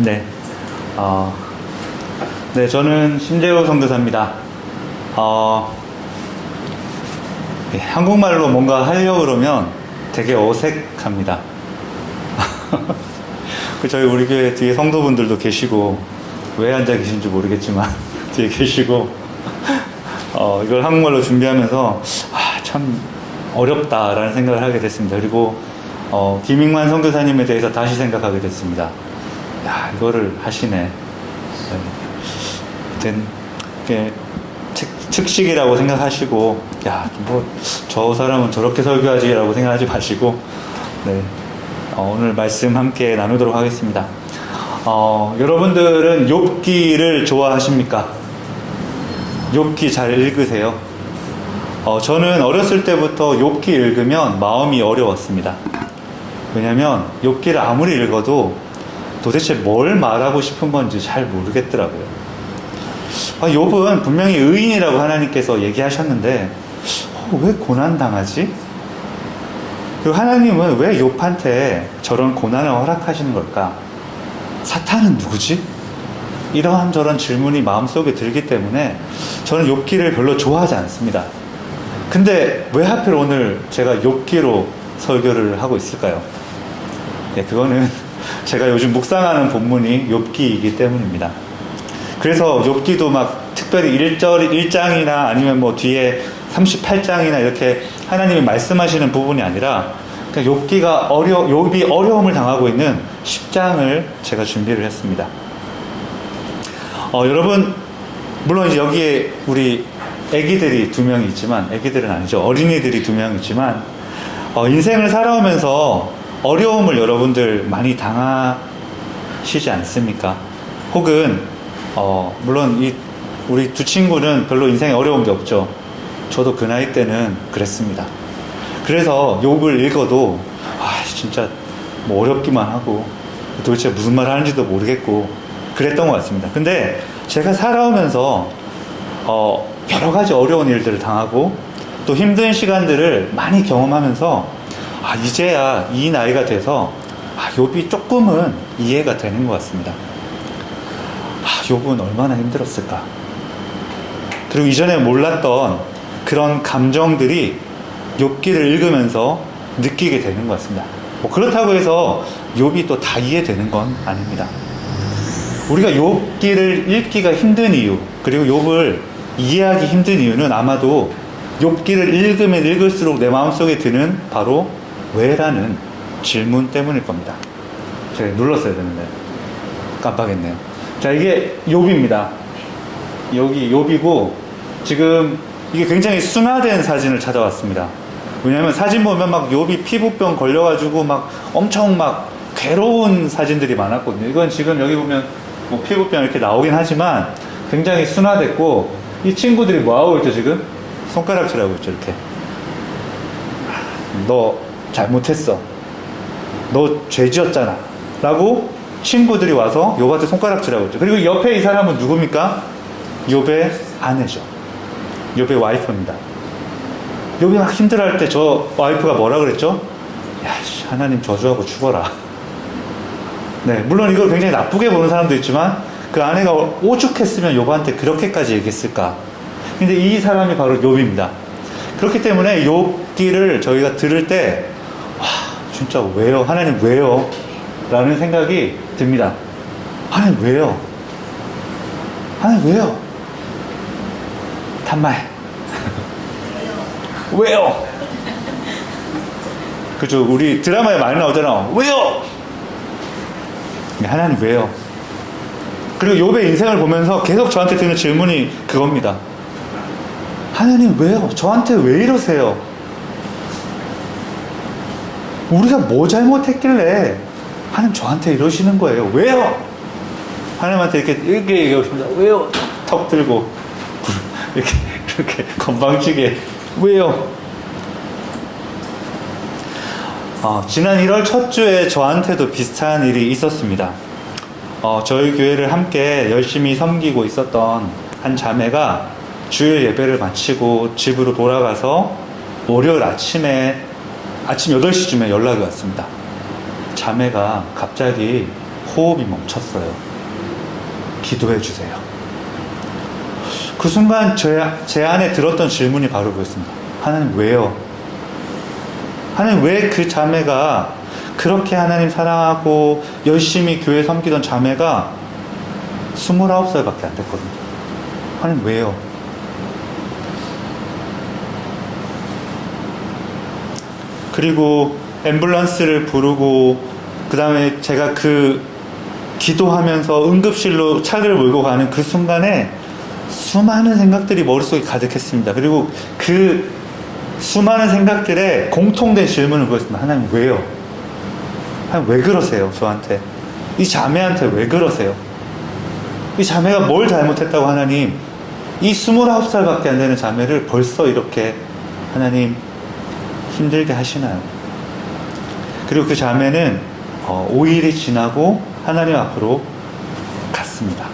네, 네, 저는 신재호 선교사입니다. 한국말로 뭔가 하려고 그러면 되게 어색합니다. 저희 우리 교회 뒤에 성도분들도 계시고, 왜 앉아 계신지 모르겠지만, 뒤에 계시고, 이걸 한국말로 준비하면서, 참 어렵다라는 생각을 하게 됐습니다. 그리고, 김익만 선교사님에 대해서 다시 생각하게 됐습니다. 야, 이거를 하시네. 이렇게 측식이라고 생각하시고, 야, 뭐, 저 사람은 저렇게 설교하지라고 생각하지 마시고, 네. 오늘 말씀 함께 나누도록 하겠습니다. 여러분들은 욥기를 좋아하십니까? 욥기 잘 읽으세요? 저는 어렸을 때부터 욥기 읽으면 마음이 어려웠습니다. 왜냐면 욥기를 아무리 읽어도 도대체 뭘 말하고 싶은 건지 잘 모르겠더라고요. 욥은 분명히 의인이라고 하나님께서 얘기하셨는데 왜 고난당하지? 그리고 하나님은 왜 욥한테 저런 고난을 허락하시는 걸까? 사탄은 누구지? 이러한저런 질문이 마음속에 들기 때문에 저는 욥기를 별로 좋아하지 않습니다. 근데 왜 하필 오늘 제가 욥기로 설교를 하고 있을까요? 네, 그거는 제가 요즘 묵상하는 본문이 욥기이기 때문입니다. 그래서 욥기도 막 특별히 1장이나 아니면 뭐 뒤에 38장이나 이렇게 하나님이 말씀하시는 부분이 아니라 그러니까 욥이 어려움을 당하고 있는 10장을 제가 준비를 했습니다. 여러분, 물론 이제 여기에 우리 애기들이 2명이 있지만, 애기들은 아니죠. 어린이들이 2명 있지만, 인생을 살아오면서 어려움을 여러분들 많이 당하시지 않습니까? 혹은, 물론 우리 두 친구는 별로 인생에 어려운 게 없죠. 저도 그 나이 때는 그랬습니다. 그래서 욥을 읽어도 진짜 뭐 어렵기만 하고 도대체 무슨 말 하는지도 모르겠고 그랬던 것 같습니다. 근데 제가 살아오면서 여러 가지 어려운 일들을 당하고 또 힘든 시간들을 많이 경험하면서 이제야 이 나이가 돼서 욥이 조금은 이해가 되는 것 같습니다. 욥은 얼마나 힘들었을까? 그리고 이전에 몰랐던 그런 감정들이 욥기를 읽으면서 느끼게 되는 것 같습니다. 뭐 그렇다고 해서 욥이 또 다 이해되는 건 아닙니다. 우리가 욥기를 읽기가 힘든 이유, 그리고 욥을 이해하기 힘든 이유는 아마도 욥기를 읽으면 읽을수록 내 마음속에 드는 바로 왜라는 질문 때문일 겁니다. 제가 눌렀어야 되는데 깜빡했네요. 자, 이게 욥입니다. 여기 욥이고 지금 이게 굉장히 순화된 사진을 찾아왔습니다. 왜냐면 사진 보면 막 욥이 피부병 걸려가지고 막 엄청 막 괴로운 사진들이 많았거든요. 이건 지금 여기 보면 뭐 피부병 이렇게 나오긴 하지만 굉장히 순화됐고, 이 친구들이 뭐 하고 있죠 지금? 손가락질하고 있죠. 이렇게 너 잘못했어, 너 죄지었잖아 라고 친구들이 와서 욥한테 손가락질하고 있죠. 그리고 옆에 이 사람은 누굽니까? 욥의 아내죠. 욥의 와이프입니다. 욥이 막 힘들어할 때 저 와이프가 뭐라 그랬죠? 야, 하나님 저주하고 죽어라. 네, 물론 이걸 굉장히 나쁘게 보는 사람도 있지만 그 아내가 오죽했으면 욥한테 그렇게까지 얘기했을까? 근데 이 사람이 바로 욥입니다. 그렇기 때문에 욥기를 저희가 들을 때 진짜 왜요? 하나님 왜요? 라는 생각이 듭니다. 하나님 왜요? 하나님 왜요? 단말 왜요? 그죠? 우리 드라마에 많이 나오잖아. 왜요? 하나님 왜요? 그리고 욥의 인생을 보면서 계속 저한테 드는 질문이 그겁니다. 하나님 왜요? 저한테 왜 이러세요? 우리가 뭐 잘못했길래 하나님 저한테 이러시는 거예요? 왜요? 하나님한테 이렇게 얘기하십니다. 왜요? 턱 들고 이렇게 건방지게 왜요? 지난 1월 첫 주에 저한테도 비슷한 일이 있었습니다. 저희 교회를 함께 열심히 섬기고 있었던 한 자매가 주일 예배를 마치고 집으로 돌아가서 월요일 아침 8시쯤에 연락이 왔습니다. 자매가 갑자기 호흡이 멈췄어요. 기도해 주세요. 그 순간 제 안에 들었던 질문이 바로 그였습니다. 하나님 왜요? 하나님 왜 그 자매가 그렇게 하나님 사랑하고 열심히 교회 섬기던 자매가 29살밖에 안 됐거든요. 하나님 왜요? 그리고 앰뷸런스를 부르고 그 다음에 제가 그 기도하면서 응급실로 차를 몰고 가는 그 순간에 수많은 생각들이 머릿속에 가득했습니다. 그리고 그 수많은 생각들에 공통된 질문을 보였습니다. 하나님 왜요? 하나님 왜 그러세요? 저한테. 이 자매한테 왜 그러세요? 이 자매가 뭘 잘못했다고 하나님 이 29살밖에 안 되는 자매를 벌써 이렇게 하나님 힘들게 하시나요? 그리고 그 자매는 5일이 지나고 하나님 앞으로 갔습니다.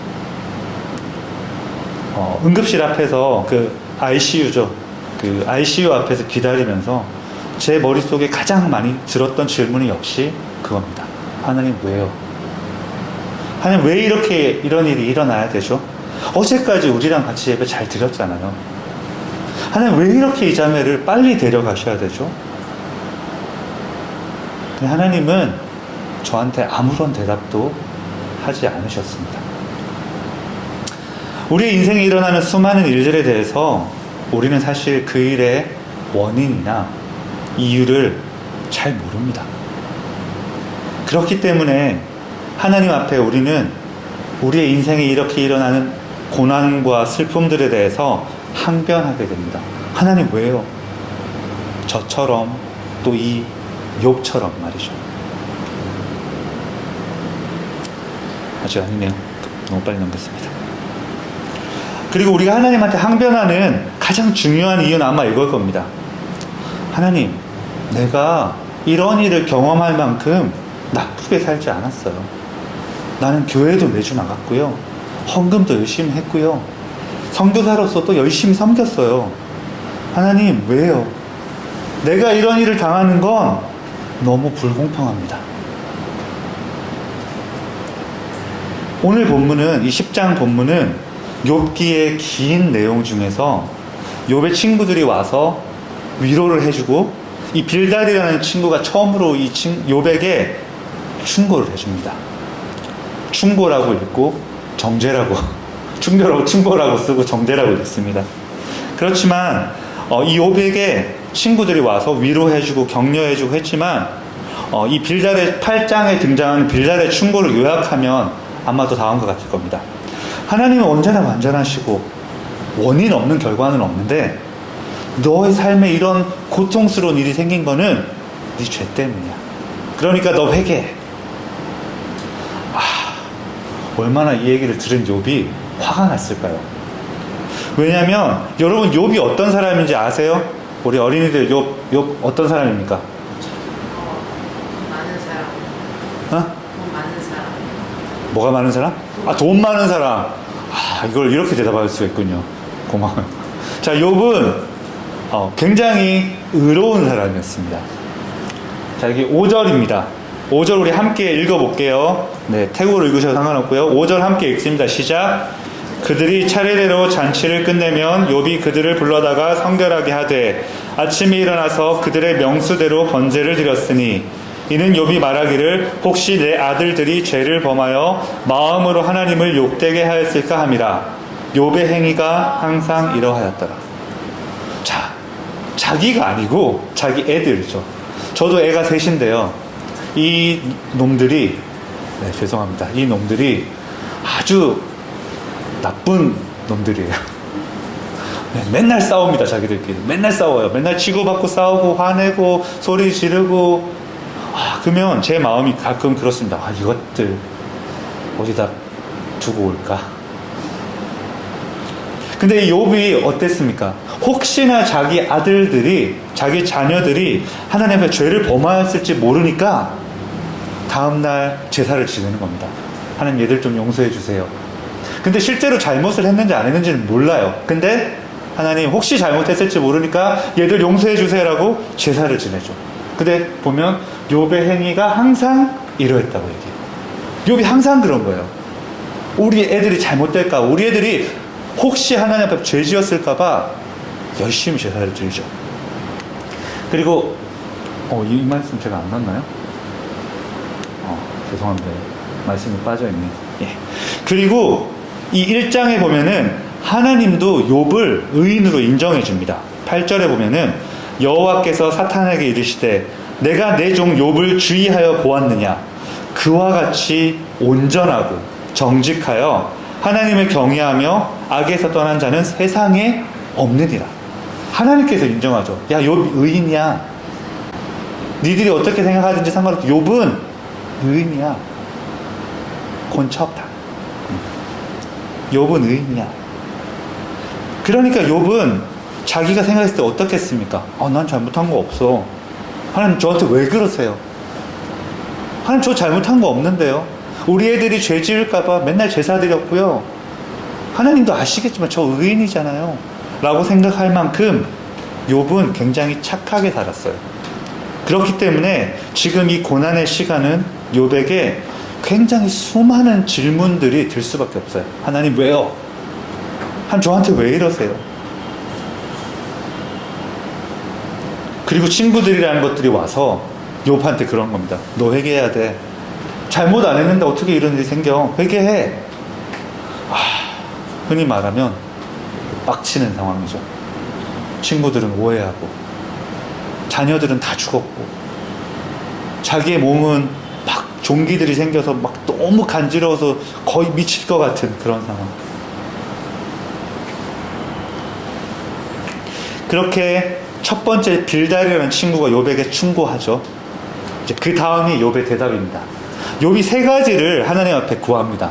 응급실 앞에서 그 ICU죠. 그 ICU 앞에서 기다리면서 제 머릿속에 가장 많이 들었던 질문이 역시 그겁니다. 하나님 왜요? 하나님 왜 이렇게 이런 일이 일어나야 되죠? 어제까지 우리랑 같이 예배 잘 드렸잖아요. 하나님 왜 이렇게 이 자매를 빨리 데려가셔야 되죠? 근데 하나님은 저한테 아무런 대답도 하지 않으셨습니다. 우리의 인생에 일어나는 수많은 일들에 대해서 우리는 사실 그 일의 원인이나 이유를 잘 모릅니다. 그렇기 때문에 하나님 앞에 우리는 우리의 인생에 이렇게 일어나는 고난과 슬픔들에 대해서 항변하게 됩니다. 하나님 왜요? 저처럼 또 이 욥처럼 말이죠. 아직 아니네요. 너무 빨리 넘겼습니다. 그리고 우리가 하나님한테 항변하는 가장 중요한 이유는 아마 이걸 겁니다. 하나님, 내가 이런 일을 경험할 만큼 나쁘게 살지 않았어요. 나는 교회도 매주 나갔고요. 헌금도 열심히 했고요. 선교사로서 또 열심히 섬겼어요. 하나님, 왜요? 내가 이런 일을 당하는 건 너무 불공평합니다. 오늘 본문은, 이 10장 본문은 욥기의 긴 내용 중에서 욥의 친구들이 와서 위로를 해주고 이 빌닷이라는 친구가 처음으로 이 욥에게 충고를 해줍니다. 충고라고 읽고 정죄라고 충고라고 쓰고 정죄라고 읽습니다. 그렇지만 이 욥에게 친구들이 와서 위로해주고 격려해주고 했지만 이 빌닷의 8장에 등장하는 빌닷의 충고를 요약하면 아마도 다음과 같을 겁니다. 하나님은 언제나 완전하시고 원인 없는 결과는 없는데 너의 삶에 이런 고통스러운 일이 생긴 거는 네 죄 때문이야. 그러니까 너 회개해. 얼마나 이 얘기를 들은 욥이 화가 났을까요? 왜냐하면 여러분 욥이 어떤 사람인지 아세요? 우리 어린이들 욥 어떤 사람입니까? 많은 사람. 돈 많은 사람. 뭐가 많은 사람? 돈 많은 사람. 이걸 이렇게 대답할 수가 있군요. 고마워요. 자, 욥은 굉장히 의로운 사람이었습니다. 자, 여기 5절입니다. 5절 우리 함께 읽어볼게요. 네, 태국어로 읽으셔도 상관없고요. 5절 함께 읽습니다. 시작. 그들이 차례대로 잔치를 끝내면 욥이 그들을 불러다가 성결하게 하되 아침에 일어나서 그들의 명수대로 번제를 드렸으니 이는 욥이 말하기를 혹시 내 아들들이 죄를 범하여 마음으로 하나님을 욕되게 하였을까 함이라. 욥의 행위가 항상 이러하였더라. 자, 자기가 아니고 자기 애들이죠. 저도 애가 셋인데요. 이 놈들이 죄송합니다. 이 놈들이 아주 나쁜 놈들이에요. 맨날 싸웁니다. 자기들끼리 맨날 싸워요. 맨날 치고받고 싸우고 화내고 소리 지르고 그러면 제 마음이 가끔 그렇습니다. 이것들 어디다 두고 올까? 근데 이 욥이 어땠습니까? 혹시나 자기 아들들이 자기 자녀들이 하나님 앞에 죄를 범하였을지 모르니까 다음날 제사를 지내는 겁니다. 하나님 얘들 좀 용서해 주세요. 근데 실제로 잘못을 했는지 안 했는지는 몰라요. 근데 하나님 혹시 잘못했을지 모르니까 얘들 용서해 주세요라고 제사를 지내죠. 근데 보면 욥의 행위가 항상 이러했다고 얘기해요. 욥이 항상 그런 거예요. 우리 애들이 잘못될까, 우리 애들이 혹시 하나님 앞에 죄 지었을까봐 열심히 제사를 드리죠. 그리고 이 말씀 제가 안 났나요? 죄송합니다. 말씀이 빠져있네요. 예. 그리고 이 1장에 보면은 하나님도 욥을 의인으로 인정해 줍니다. 8절에 보면은 여호와께서 사탄에게 이르시되 내가 내 종 욥을 주의하여 보았느냐, 그와 같이 온전하고 정직하여 하나님을 경외하며 악에서 떠난 자는 세상에 없느니라. 하나님께서 인정하죠. 야, 욥 의인이야. 니들이 어떻게 생각하든지 상관없이 욥은 의인이야. 권차 없다. 욥은 의인이야. 그러니까 욥은 자기가 생각했을 때 어떻겠습니까? 난 잘못한 거 없어. 하나님 저한테 왜 그러세요? 하나님 저 잘못한 거 없는데요. 우리 애들이 죄 지을까봐 맨날 제사 드렸고요. 하나님도 아시겠지만 저 의인이잖아요. 라고 생각할 만큼 욥은 굉장히 착하게 살았어요. 그렇기 때문에 지금 이 고난의 시간은 욥에게 굉장히 수많은 질문들이 들 수밖에 없어요. 하나님 왜요? 하나님 저한테 왜 이러세요? 그리고 친구들이라는 것들이 와서 욥한테 그런 겁니다. 너 회개해야 돼. 잘못 안 했는데 어떻게 이런 일이 생겨? 회개해. 흔히 말하면 빡치는 상황이죠. 친구들은 오해하고 자녀들은 다 죽었고 자기의 몸은 막 종기들이 생겨서 막 너무 간지러워서 거의 미칠 것 같은 그런 상황. 그렇게 첫 번째 빌달이라는 친구가 욥에게 충고하죠. 이제 그 다음이 욥의 대답입니다. 욥이 세 가지를 하나님 앞에 구합니다.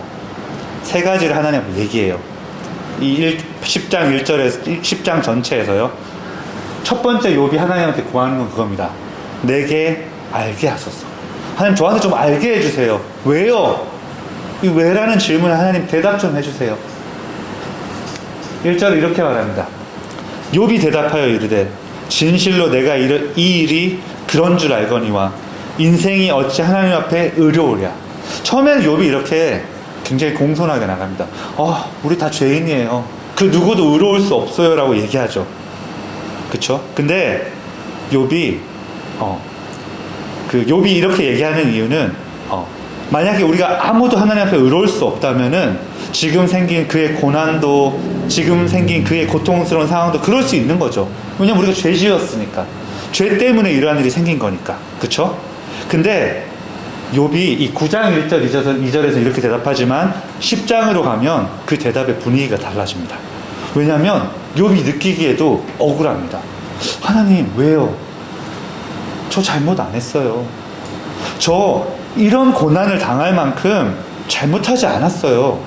세 가지를 하나님 앞에 얘기해요. 이 10장 1절에서 10장 전체에서요. 첫 번째 욥이 하나님한테 구하는 건 그겁니다. 내게 알게 하소서. 하나님 저한테 좀 알게 해주세요. 왜요? 이 왜라는 질문에 하나님 대답 좀 해주세요. 1절을 이렇게 말합니다. 욥이 대답하여 이르되 진실로 내가 이 일이 그런 줄 알거니와 인생이 어찌 하나님 앞에 의로우랴. 처음에는 욥이 이렇게 굉장히 공손하게 나갑니다. 우리 다 죄인이에요. 그 누구도 의로울 수 없어요 라고 얘기하죠. 그쵸? 근데 욥이 욥이 이렇게 얘기하는 이유는 만약에 우리가 아무도 하나님 앞에 의로울 수 없다면은 지금 생긴 그의 고난도, 지금 생긴 그의 고통스러운 상황도 그럴 수 있는 거죠. 왜냐면 우리가 죄 지었으니까. 죄 때문에 이러한 일이 생긴 거니까. 그쵸? 근데 욥이 이 9장 1절 2절에서 이렇게 대답하지만 10장으로 가면 그 대답의 분위기가 달라집니다. 왜냐하면 욥이 느끼기에도 억울합니다. 하나님 왜요? 저 잘못 안 했어요. 저 이런 고난을 당할 만큼 잘못하지 않았어요.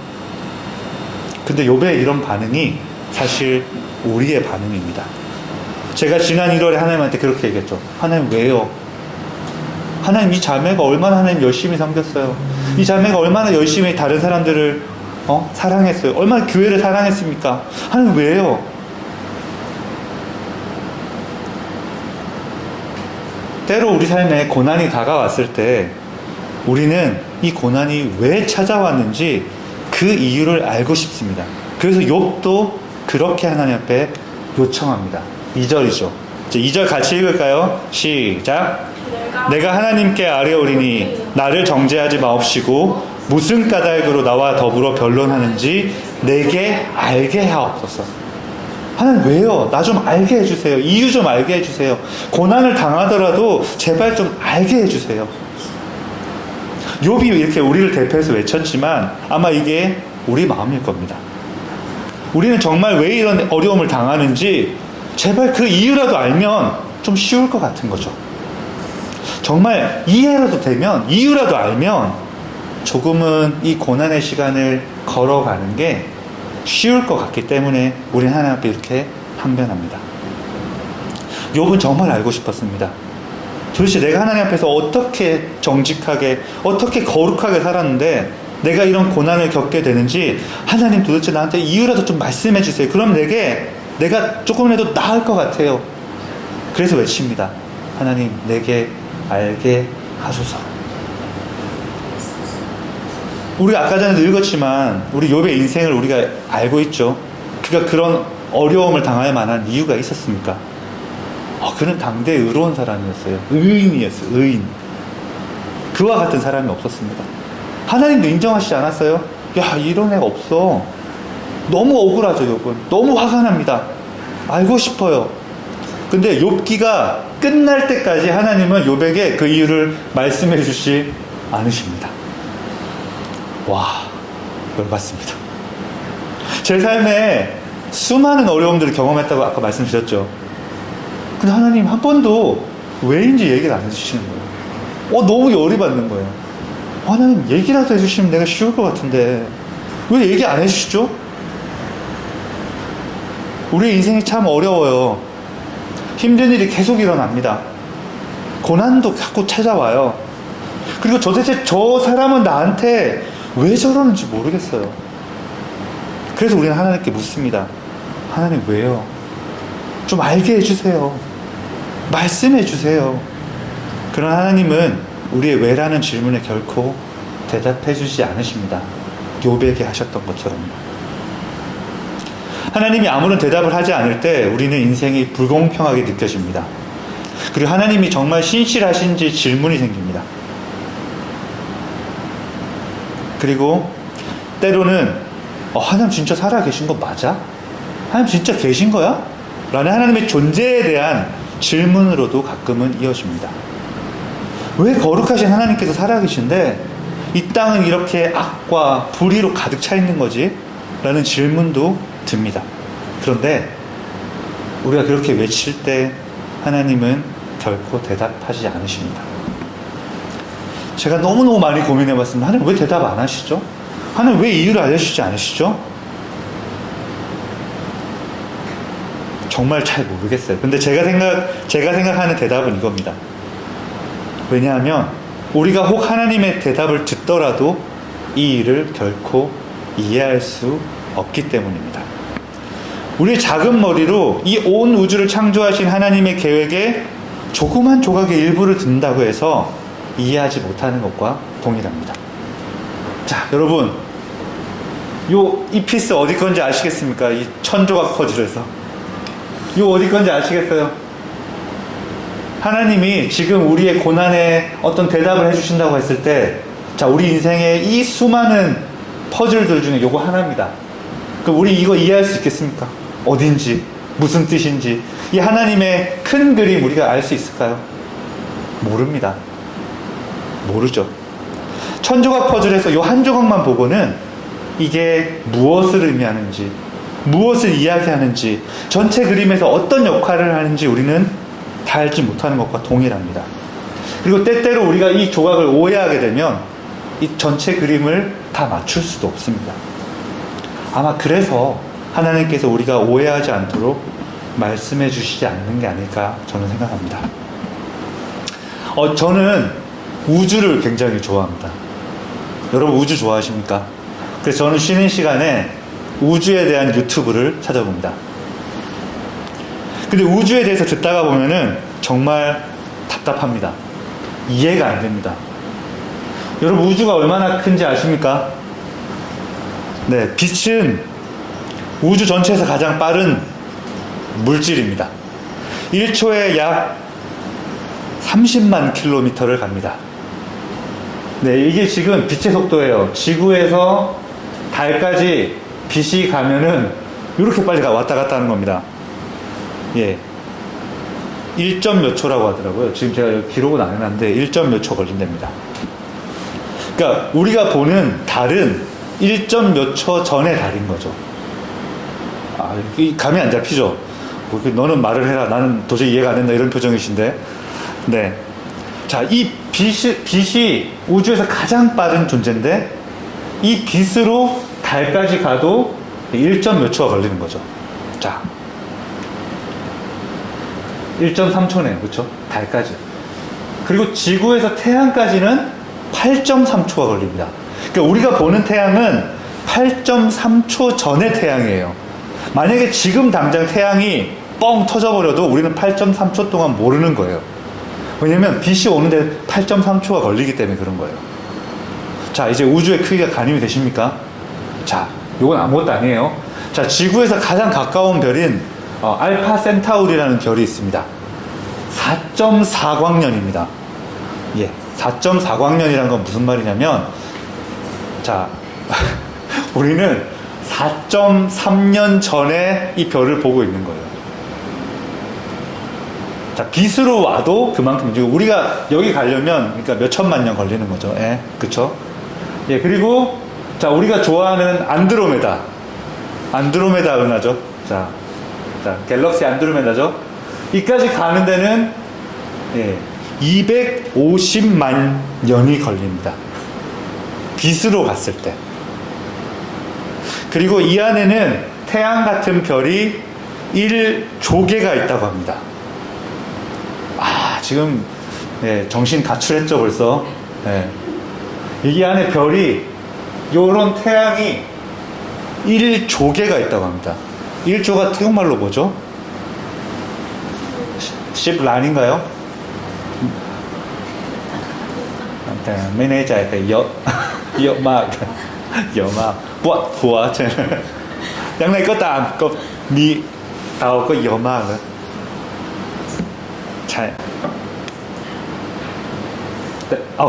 근데 욥의 이런 반응이 사실 우리의 반응입니다. 제가 지난 1월에 하나님한테 그렇게 얘기했죠. 하나님 왜요? 하나님 이 자매가 얼마나 하나님 열심히 섬겼어요. 이 자매가 얼마나 열심히 다른 사람들을 사랑했어요. 얼마나 교회를 사랑했습니까? 하나님 왜요? 때로 우리 삶에 고난이 다가왔을 때 우리는 이 고난이 왜 찾아왔는지 그 이유를 알고 싶습니다. 그래서 욥도 그렇게 하나님 앞에 요청합니다. 2절이죠. 이제 2절 같이 읽을까요? 시작. 내가 하나님께 아뢰오리니 나를 정죄하지 마옵시고 무슨 까닭으로 나와 더불어 변론하는지 내게 알게 하옵소서. 하나님 왜요? 나 좀 알게 해주세요. 이유 좀 알게 해주세요. 고난을 당하더라도 제발 좀 알게 해주세요. 욥이 이렇게 우리를 대표해서 외쳤지만 아마 이게 우리 마음일 겁니다. 우리는 정말 왜 이런 어려움을 당하는지 제발 그 이유라도 알면 좀 쉬울 것 같은 거죠. 정말 이해라도 되면, 이유라도 알면 조금은 이 고난의 시간을 걸어가는 게 쉬울 것 같기 때문에 우리는 하나님 앞에 이렇게 항변합니다. 욥은 정말 알고 싶었습니다. 도대체 내가 하나님 앞에서 어떻게 정직하게, 어떻게 거룩하게 살았는데 내가 이런 고난을 겪게 되는지 하나님 도대체 나한테 이유라도 좀 말씀해 주세요. 그럼 내가 조금이라도 나을 것 같아요. 그래서 외칩니다. 하나님 내게 알게 하소서. 우리가 아까 전에 읽었지만 우리 욥의 인생을 우리가 알고 있죠. 그가 그런 어려움을 당할 만한 이유가 있었습니까? 그는 당대에 의로운 사람이었어요. 의인이었어요. 의인. 그와 같은 사람이 없었습니다. 하나님도 인정하시지 않았어요? 야, 이런 애가 없어. 너무 억울하죠, 욥은. 너무 화가 납니다. 알고 싶어요. 근데 욥기가 끝날 때까지 하나님은 욥에게 그 이유를 말씀해 주시 않으십니다. 와, 열받습니다. 제 삶에 수많은 어려움들을 경험했다고 아까 말씀드렸죠. 근데 하나님 한 번도 왜인지 얘기를 안 해주시는 거예요. 너무 열이 받는 거예요. 하나님 얘기라도 해주시면 내가 쉬울 것 같은데 왜 얘기 안 해주시죠? 우리의 인생이 참 어려워요. 힘든 일이 계속 일어납니다. 고난도 자꾸 찾아와요. 그리고 도대체 저 사람은 나한테 왜 저러는지 모르겠어요. 그래서 우리는 하나님께 묻습니다. 하나님 왜요? 좀 알게 해주세요. 말씀해 주세요. 그러나 하나님은 우리의 왜라는 질문에 결코 대답해 주지 않으십니다. 욥에게 하셨던 것처럼. 하나님이 아무런 대답을 하지 않을 때 우리는 인생이 불공평하게 느껴집니다. 그리고 하나님이 정말 신실하신지 질문이 생깁니다. 그리고 때로는 하나님 진짜 살아계신 거 맞아? 하나님 진짜 계신 거야? 라는 하나님의 존재에 대한 질문으로도 가끔은 이어집니다. 왜 거룩하신 하나님께서 살아계신데 이 땅은 이렇게 악과 불의로 가득 차 있는 거지? 라는 질문도 듭니다. 그런데 우리가 그렇게 외칠 때 하나님은 결코 대답하지 않으십니다. 제가 너무너무 많이 고민해 봤습니다. 하나님 왜 대답 안 하시죠? 하나님 왜 이유를 알려주시지 않으시죠? 정말 잘 모르겠어요. 근데 제가 생각하는 대답은 이겁니다. 왜냐하면 우리가 혹 하나님의 대답을 듣더라도 이 일을 결코 이해할 수 없기 때문입니다. 우리의 작은 머리로 이 온 우주를 창조하신 하나님의 계획에 조그만 조각의 일부를 듣는다고 해서 이해하지 못하는 것과 동일합니다. 자, 여러분, 이 피스 어디 건지 아시겠습니까? 이 천조각 퍼즐에서. 어디 건지 아시겠어요? 하나님이 지금 우리의 고난에 어떤 대답을 해주신다고 했을 때, 자, 우리 인생의 이 수많은 퍼즐들 중에 요거 하나입니다. 그럼 우리 이거 이해할 수 있겠습니까? 어딘지, 무슨 뜻인지. 이 하나님의 큰 그림 우리가 알 수 있을까요? 모릅니다. 모르죠. 천조각 퍼즐에서 요 한 조각만 보고는 이게 무엇을 의미하는지, 무엇을 이야기하는지, 전체 그림에서 어떤 역할을 하는지 우리는 다 알지 못하는 것과 동일합니다. 그리고 때때로 우리가 이 조각을 오해하게 되면 이 전체 그림을 다 맞출 수도 없습니다. 아마 그래서 하나님께서 우리가 오해하지 않도록 말씀해 주시지 않는 게 아닐까 저는 생각합니다. 저는 우주를 굉장히 좋아합니다. 여러분 우주 좋아하십니까? 그래서 저는 쉬는 시간에 우주에 대한 유튜브를 찾아봅니다. 근데 우주에 대해서 듣다가 보면은 정말 답답합니다. 이해가 안 됩니다. 여러분 우주가 얼마나 큰지 아십니까? 네, 빛은 우주 전체에서 가장 빠른 물질입니다. 1초에 약 30만 킬로미터를 갑니다. 네, 이게 지금 빛의 속도예요. 지구에서 달까지 빛이 가면은 이렇게 빨리 왔다 갔다 하는 겁니다. 예. 1점 몇 초라고 하더라고요. 지금 제가 기록은 안 해놨는데 1점 몇 초 걸린답니다. 그러니까 우리가 보는 달은 1점 몇 초 전의 달인 거죠. 감이 안 잡히죠? 너는 말을 해라. 나는 도저히 이해가 안 된다. 이런 표정이신데. 네. 자, 이 빛이 우주에서 가장 빠른 존재인데 이 빛으로 달까지 가도 1점 몇 초가 걸리는 거죠. 자. 1.3초네요. 그렇죠? 달까지. 그리고 지구에서 태양까지는 8.3초가 걸립니다. 그러니까 우리가 보는 태양은 8.3초 전의 태양이에요. 만약에 지금 당장 태양이 뻥 터져버려도 우리는 8.3초 동안 모르는 거예요. 왜냐면 빛이 오는데 8.3초가 걸리기 때문에 그런 거예요. 자, 자, 이제 우주의 크기가 가늠이 되십니까? 자, 요건 아무것도 아니에요. 자, 지구에서 가장 가까운 별인 알파 센타우리라는 별이 있습니다. 4.4광년입니다. 예, 4.4광년이란 건 무슨 말이냐면, 자, 우리는 4.3년 전에 이 별을 보고 있는 거예요. 자, 빛으로 와도 그만큼, 지금 우리가 여기 가려면, 그러니까 몇 천만 년 걸리는 거죠. 예, 그쵸? 예, 그리고, 자, 우리가 좋아하는 안드로메다 은하죠. 자, 갤럭시 안드로메다죠. 이까지 가는 데는, 예, 250만 년이 걸립니다. 빛으로 갔을 때. 그리고 이 안에는 태양 같은 별이 1조개가 있다고 합니다. 아, 지금, 예, 정신 가출했죠, 벌써. 예. 이 안에 별이, 요런 태양이 1조개가 있다고 합니다. 1조가 태국말로 뭐죠? 10란인가요?ไม่แน่ใจแต่เยอะ เยอะมาก เยอะมากปวดหัวใช่ไหมยังไงก็ตามก็มีเอาก็เยอะมากแล้วใช่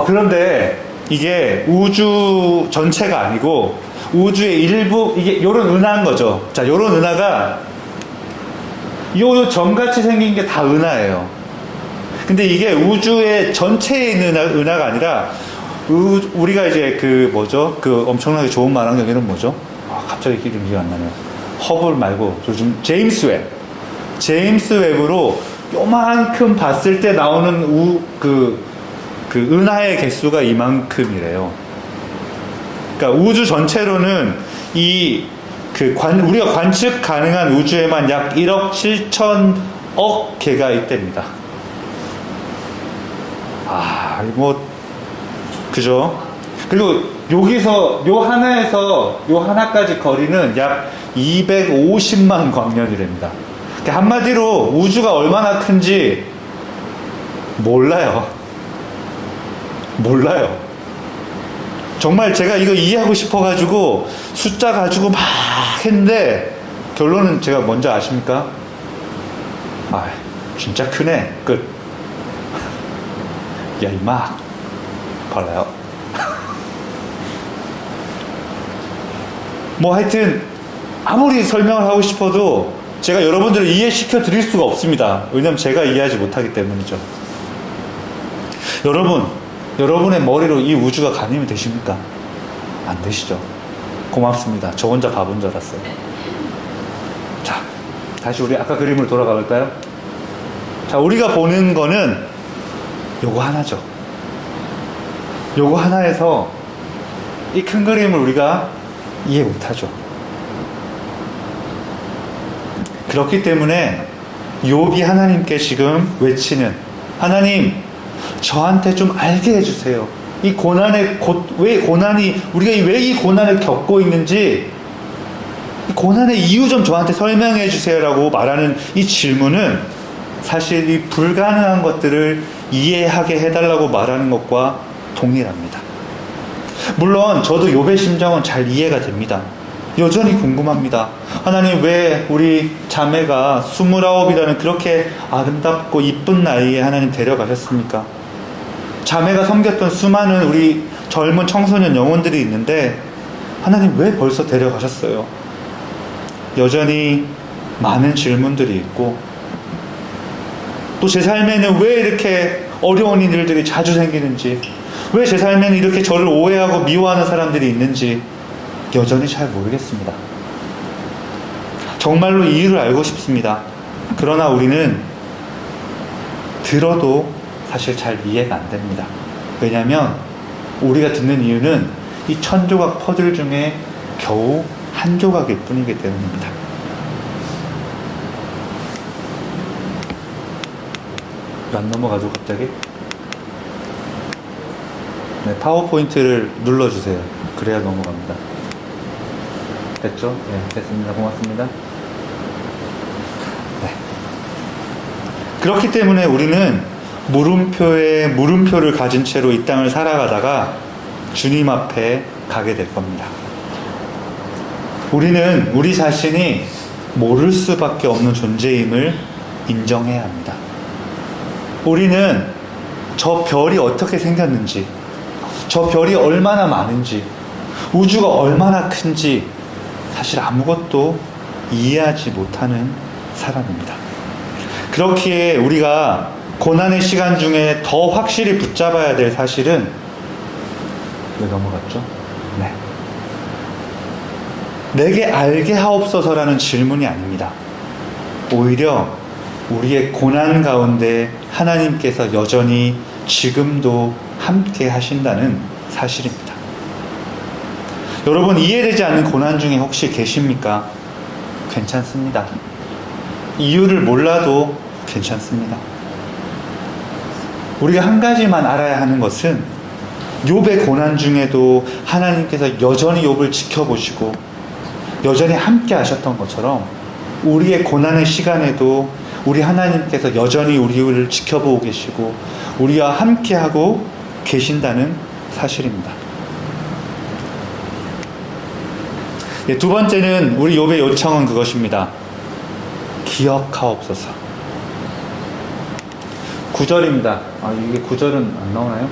그런데 이게 우주 전체가 아니고 우주의 일부, 이게 요런 은하인 거죠. 자, 요런 은하가 요 점같이 생긴 게 다 은하예요. 근데 이게 우주의 전체에 있는 은하가 아니라 우리가 이제 그 뭐죠? 그 엄청나게 좋은 망원경에는 뭐죠? 아, 갑자기 이름이 안 나네요. 허블 말고 요즘 제임스 웹으로 요만큼 봤을 때 나오는 그 은하의 개수가 이만큼이래요. 그러니까 우주 전체로는 우리가 관측 가능한 우주에만 약 1억 7천억 개가 있답니다. 아, 뭐, 그죠? 그리고 여기서, 요 하나까지 거리는 약 250만 광년이랍니다. 그러니까 한마디로 우주가 얼마나 큰지 몰라요. 정말 제가 이거 이해하고 싶어가지고 숫자 가지고 막 했는데 결론은 제가 뭔지 아십니까? 아, 진짜 크네. 끝. 야, 이마. 발라요. 뭐 하여튼 아무리 설명을 하고 싶어도 제가 여러분들을 이해시켜 드릴 수가 없습니다. 왜냐면 제가 이해하지 못하기 때문이죠. 여러분의 머리로 이 우주가 가늠이 되십니까? 안 되시죠. 고맙습니다. 저 혼자 바본 줄 알았어요. 자, 다시 우리 아까 그림으로 돌아가 볼까요? 자, 우리가 보는 거는 요거 하나죠. 요거 하나에서 이 큰 그림을 우리가 이해 못하죠. 그렇기 때문에 욥이 하나님께 지금 외치는, 하나님, 저한테 좀 알게 해주세요. 이 고난의 우리가 왜 이 고난을 겪고 있는지, 이 고난의 이유 좀 저한테 설명해 주세요라고 말하는 이 질문은 사실 이 불가능한 것들을 이해하게 해달라고 말하는 것과 동일합니다. 물론 저도 욥의 심정은 잘 이해가 됩니다. 여전히 궁금합니다. 하나님, 왜 우리 자매가 29이라는 그렇게 아름답고 이쁜 나이에 하나님 데려가셨습니까? 자매가 섬겼던 수많은 우리 젊은 청소년 영혼들이 있는데 하나님 왜 벌써 데려가셨어요? 여전히 많은 질문들이 있고, 또 제 삶에는 왜 이렇게 어려운 일들이 자주 생기는지, 왜 제 삶에는 이렇게 저를 오해하고 미워하는 사람들이 있는지 여전히 잘 모르겠습니다. 정말로 이유를 알고 싶습니다. 그러나 우리는 들어도 사실 잘 이해가 안 됩니다. 왜냐하면 우리가 듣는 이유는 이 1000조각 퍼즐 중에 겨우 한 조각일 뿐이기 때문입니다. 안 넘어가죠, 갑자기? 네, 파워포인트를 눌러주세요. 그래야 넘어갑니다. 됐죠? 네, 됐습니다. 고맙습니다. 네. 그렇기 때문에 우리는 물음표에 물음표를 가진 채로 이 땅을 살아가다가 주님 앞에 가게 될 겁니다. 우리는 우리 자신이 모를 수밖에 없는 존재임을 인정해야 합니다. 우리는 저 별이 어떻게 생겼는지, 저 별이 얼마나 많은지, 우주가 얼마나 큰지 사실 아무것도 이해하지 못하는 사람입니다. 그렇기에 우리가 고난의 시간 중에 더 확실히 붙잡아야 될 사실은, 왜 넘어갔죠? 네. 내게 알게 하옵소서라는 질문이 아닙니다. 오히려 우리의 고난 가운데 하나님께서 여전히 지금도 함께 하신다는 사실입니다. 여러분, 이해되지 않는 고난 중에 혹시 계십니까? 괜찮습니다. 이유를 몰라도 괜찮습니다. 우리가 한 가지만 알아야 하는 것은 욥의 고난 중에도 하나님께서 여전히 욥을 지켜보시고 여전히 함께 하셨던 것처럼 우리의 고난의 시간에도 우리 하나님께서 여전히 우리를 지켜보고 계시고 우리와 함께하고 계신다는 사실입니다. 두 번째는 우리 욥의 요청은 그것입니다. 기억하옵소서. 9절입니다. 이게 9절은 안 나오나요?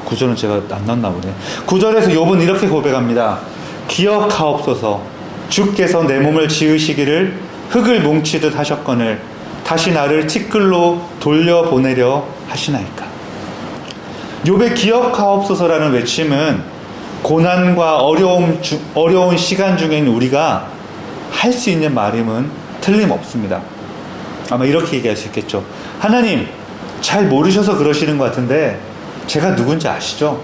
9절은 제가 안 넣었나 보네. 9절에서 욥은 이렇게 고백합니다. 기억하옵소서. 주께서 내 몸을 지으시기를 흙을 뭉치듯 하셨거늘 다시 나를 티끌로 돌려보내려 하시나이까. 욥의 기억하옵소서라는 외침은 고난과 어려운 시간 중인 우리가 할 수 있는 말임은 틀림없습니다. 아마 이렇게 얘기할 수 있겠죠. 하나님, 잘 모르셔서 그러시는 것 같은데 제가 누군지 아시죠?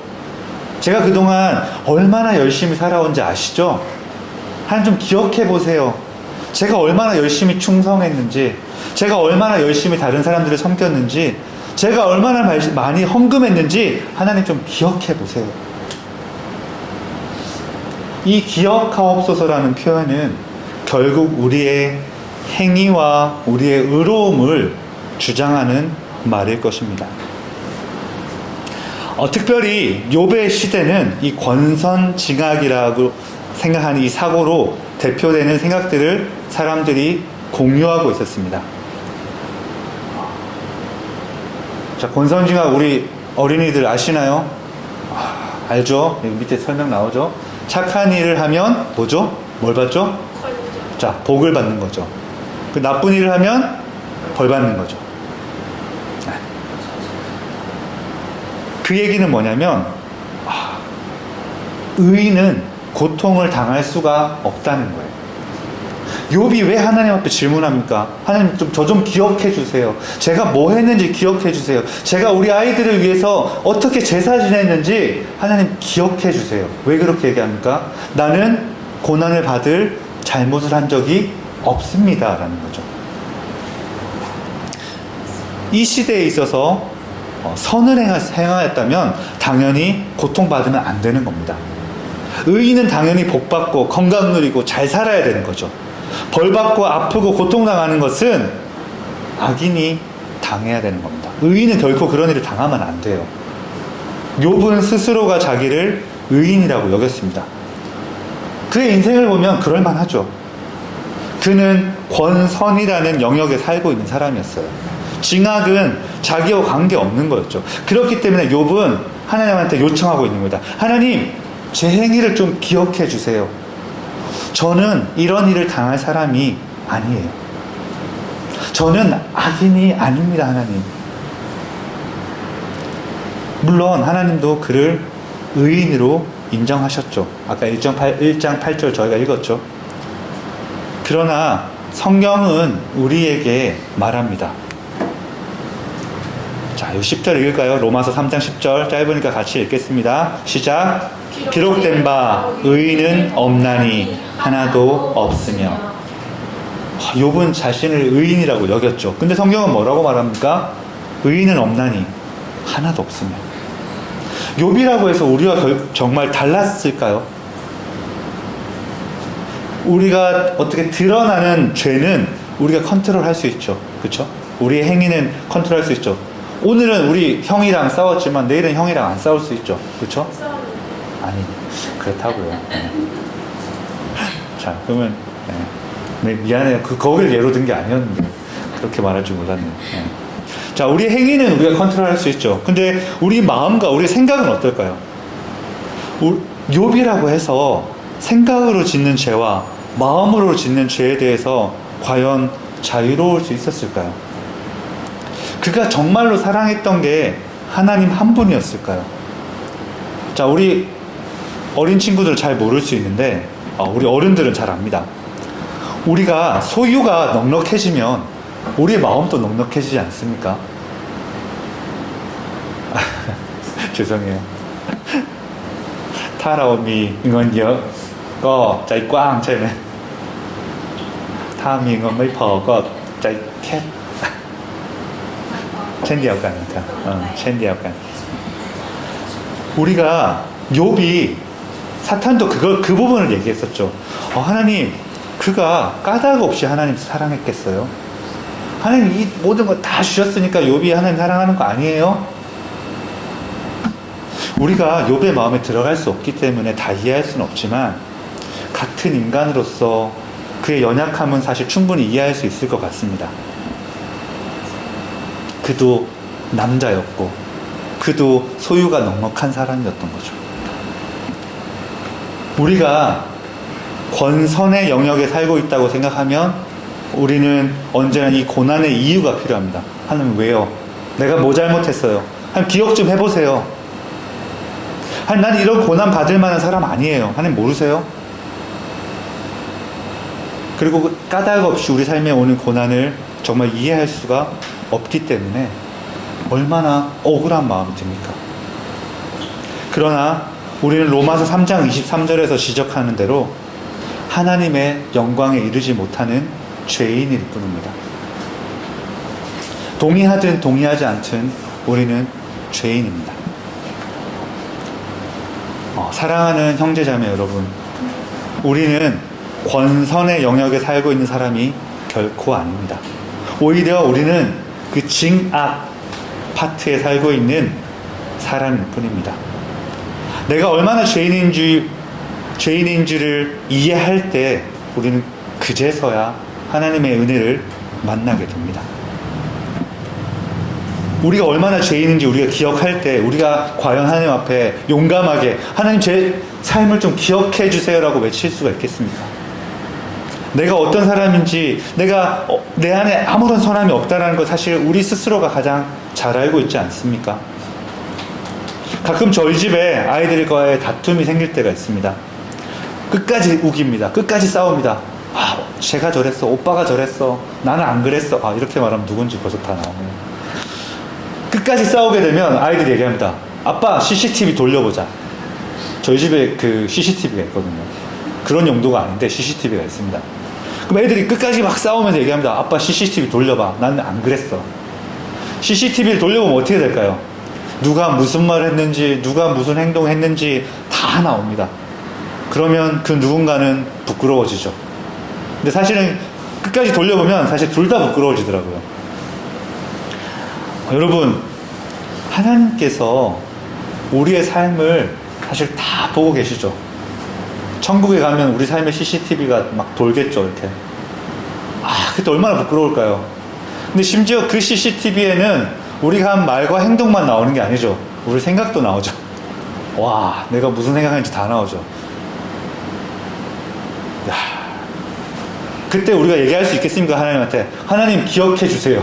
제가 그동안 얼마나 열심히 살아온지 아시죠? 하나님 좀 기억해 보세요. 제가 얼마나 열심히 충성했는지, 제가 얼마나 열심히 다른 사람들을 섬겼는지, 제가 얼마나 많이 헌금했는지 하나님 좀 기억해 보세요. 이 기억하옵소서라는 표현은 결국 우리의 행위와 우리의 의로움을 주장하는 말일 것입니다. 특별히 욥의 시대는 이 권선징악이라고 생각하는 이 사고로 대표되는 생각들을 사람들이 공유하고 있었습니다. 자, 권선징악 우리 어린이들 아시나요? 알죠? 여기 밑에 설명 나오죠? 착한 일을 하면 뭐죠? 뭘 받죠? 자, 복을 받는 거죠. 그 나쁜 일을 하면 벌 받는 거죠. 그 얘기는 뭐냐면 의인은 고통을 당할 수가 없다는 거예요. 욥이 왜 하나님 앞에 질문합니까? 하나님 저 좀 기억해 주세요. 제가 뭐 했는지 기억해 주세요. 제가 우리 아이들을 위해서 어떻게 제사 지냈는지 하나님 기억해 주세요. 왜 그렇게 얘기합니까? 나는 고난을 받을 잘못을 한 적이 없습니다 라는 거죠. 이 시대에 있어서 선을 행하였다면 당연히 고통받으면 안 되는 겁니다. 의인은 당연히 복받고 건강 누리고 잘 살아야 되는 거죠. 벌받고 아프고 고통당하는 것은 악인이 당해야 되는 겁니다. 의인은 결코 그런 일을 당하면 안 돼요. 욥은 스스로가 자기를 의인이라고 여겼습니다. 그의 인생을 보면 그럴만하죠. 그는 권선이라는 영역에 살고 있는 사람이었어요. 징악은 자기와 관계없는 거였죠. 그렇기 때문에 욥은 하나님한테 요청하고 있는 겁니다. 하나님, 제 행위를 좀 기억해 주세요. 저는 이런 일을 당할 사람이 아니에요. 저는 악인이 아닙니다, 하나님. 물론 하나님도 그를 의인으로 인정하셨죠. 아까 1장 8절 저희가 읽었죠. 그러나 성경은 우리에게 말합니다. 자, 이 10절 읽을까요? 로마서 3장 10절 짧으니까 같이 읽겠습니다. 시작. 기록된 바 의인은 없나니 하나도 없으며. 욥은 자신을 의인이라고 여겼죠. 근데 성경은 뭐라고 말합니까? 의인은 없나니 하나도 없으며. 욥이라고 해서 우리가 정말 달랐을까요? 우리가 어떻게 드러나는 죄는 우리가 컨트롤할 수 있죠. 그렇죠? 우리의 행위는 컨트롤할 수 있죠. 오늘은 우리 형이랑 싸웠지만 내일은 형이랑 안 싸울 수 있죠. 그렇죠? 아니, 그렇다고요. 네. 자, 그러면 네, 미안해요. 거기를 예로 든 게 아니었는데 그렇게 말할 줄 몰랐네요. 네. 자, 우리 행위는 우리가 컨트롤할 수 있죠. 근데 우리 마음과 우리 생각은 어떨까요? 욥이라고 해서 생각으로 짓는 죄와 마음으로 짓는 죄에 대해서 과연 자유로울 수 있었을까요? 그가 정말로 사랑했던 게 하나님 한 분이었을까요? 자, 우리 어린 친구들 잘 모를 수 있는데 우리 어른들은 잘 압니다. 우리가 소유가 넉넉해지면 우리의 마음도 넉넉해지지 않습니까? 죄송해요. 타라오미 응원 여ก็ใจกว้างใช่ไหมถ้ามีเงินไม่พอก็ใจแคบ เช่นเดียวกันนะครับเช่นเดียวกัน 우리가 욥이 사탄도 그 부분을 얘기했었죠. 하나님, 그가 까닭 없이 하나님 사랑했겠어요? 하나님 이 모든 거 다 주셨으니까 욥이 하나님 사랑하는 거 아니에요? 우리가 욥의 마음에 들어갈 수 없기 때문에 다 이해할 수는 없지만 같은 인간으로서 그의 연약함은 사실 충분히 이해할 수 있을 것 같습니다. 그도 남자였고 그도 소유가 넉넉한 사람이었던 거죠. 우리가 권선의 영역에 살고 있다고 생각하면 우리는 언제나 이 고난의 이유가 필요합니다. 하나님 왜요? 내가 뭐 잘못했어요? 하나님 기억 좀 해보세요. 하나님 난 이런 고난 받을 만한 사람 아니에요. 하나님 모르세요? 그리고 까닭 없이 우리 삶에 오는 고난을 정말 이해할 수가 없기 때문에 얼마나 억울한 마음이 듭니까? 그러나 우리는 로마서 3장 23절에서 지적하는 대로 하나님의 영광에 이르지 못하는 죄인일 뿐입니다. 동의하든 동의하지 않든 우리는 죄인입니다. 사랑하는 형제자매 여러분, 우리는 권선의 영역에 살고 있는 사람이 결코 아닙니다. 오히려 우리는 그 징악 파트에 살고 있는 사람일 뿐입니다. 내가 얼마나 죄인인지를 이해할 때 우리는 그제서야 하나님의 은혜를 만나게 됩니다. 우리가 얼마나 죄인인지 우리가 기억할 때 우리가 과연 하나님 앞에 용감하게 하나님 제 삶을 좀 기억해 주세요라고 외칠 수가 있겠습니까? 내가 어떤 사람인지 내가 내 안에 아무런 선함이 없다는 것 사실 우리 스스로가 가장 잘 알고 있지 않습니까? 가끔 저희 집에 아이들과의 다툼이 생길 때가 있습니다. 끝까지 우깁니다. 끝까지 싸웁니다. 제가 저랬어. 오빠가 저랬어. 나는 안 그랬어. 이렇게 말하면 누군지 벌써 다 나오네요. 끝까지 싸우게 되면 아이들이 얘기합니다. 아빠 CCTV 돌려보자. 저희 집에 그 CCTV가 있거든요. 그런 용도가 아닌데 CCTV가 있습니다. 그럼 애들이 끝까지 막 싸우면서 얘기합니다. 아빠 CCTV 돌려봐. 나는 안 그랬어. CCTV를 돌려보면 어떻게 될까요? 누가 무슨 말을 했는지 누가 무슨 행동을 했는지 다 나옵니다. 그러면 그 누군가는 부끄러워지죠. 근데 사실은 끝까지 돌려보면 사실 둘 다 부끄러워지더라고요. 여러분, 하나님께서 우리의 삶을 사실 다 보고 계시죠. 천국에 가면 우리 삶의 CCTV가 막 돌겠죠, 이렇게. 그때 얼마나 부끄러울까요? 근데 심지어 그 CCTV에는 우리가 한 말과 행동만 나오는 게 아니죠. 우리 생각도 나오죠. 와, 내가 무슨 생각하는지 다 나오죠. 그때 우리가 얘기할 수 있겠습니까? 하나님한테. 하나님 기억해 주세요.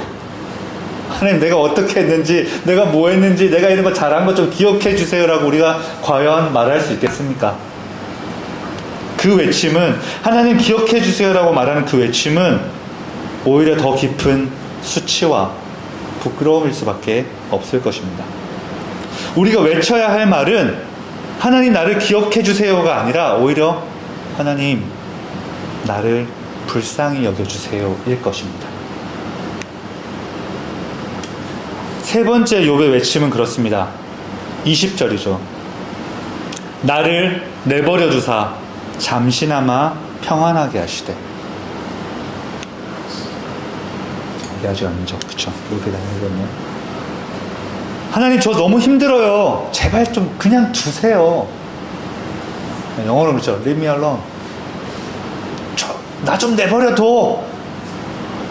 하나님 내가 어떻게 했는지, 내가 뭐 했는지, 내가 이런 거 잘한 것 좀 기억해 주세요라고 우리가 과연 말할 수 있겠습니까? 그 외침은, 하나님 기억해 주세요라고 말하는 그 외침은 오히려 더 깊은 수치와 부끄러움일 수밖에 없을 것입니다. 우리가 외쳐야 할 말은 하나님 나를 기억해 주세요가 아니라 오히려 하나님 나를 불쌍히 여겨주세요 일 것입니다. 세 번째 욥의 외침은 그렇습니다. 20절이죠. 나를 내버려 두사 잠시나마 평안하게 하시되. 이게 아직 아니죠. 그쵸? 이렇게 다니거든요. 하나님 저 너무 힘들어요. 제발 좀 그냥 두세요. 영어로 그렇죠. Leave me alone. 나 좀 내버려둬.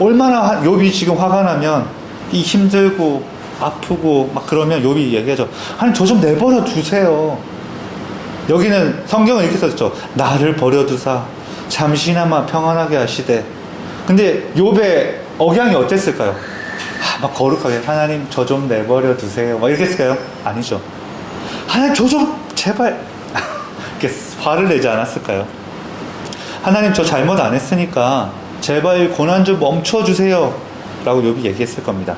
얼마나 욥이 지금 화가 나면 이 힘들고 아프고 막 그러면 욥이 얘기하죠. 하나님 저 좀 내버려 두세요. 여기는 성경은 이렇게 썼죠. 나를 버려두사 잠시나마 평안하게 하시되. 근데 욥의 억양이 어땠을까요? 막 거룩하게 하나님 저 좀 내버려 두세요. 막 이렇게 했을까요? 아니죠. 하나님 저 좀 제발 이렇게 화를 내지 않았을까요? 하나님 저 잘못 안 했으니까 제발 고난 좀 멈춰주세요 라고 욥이 얘기했을 겁니다.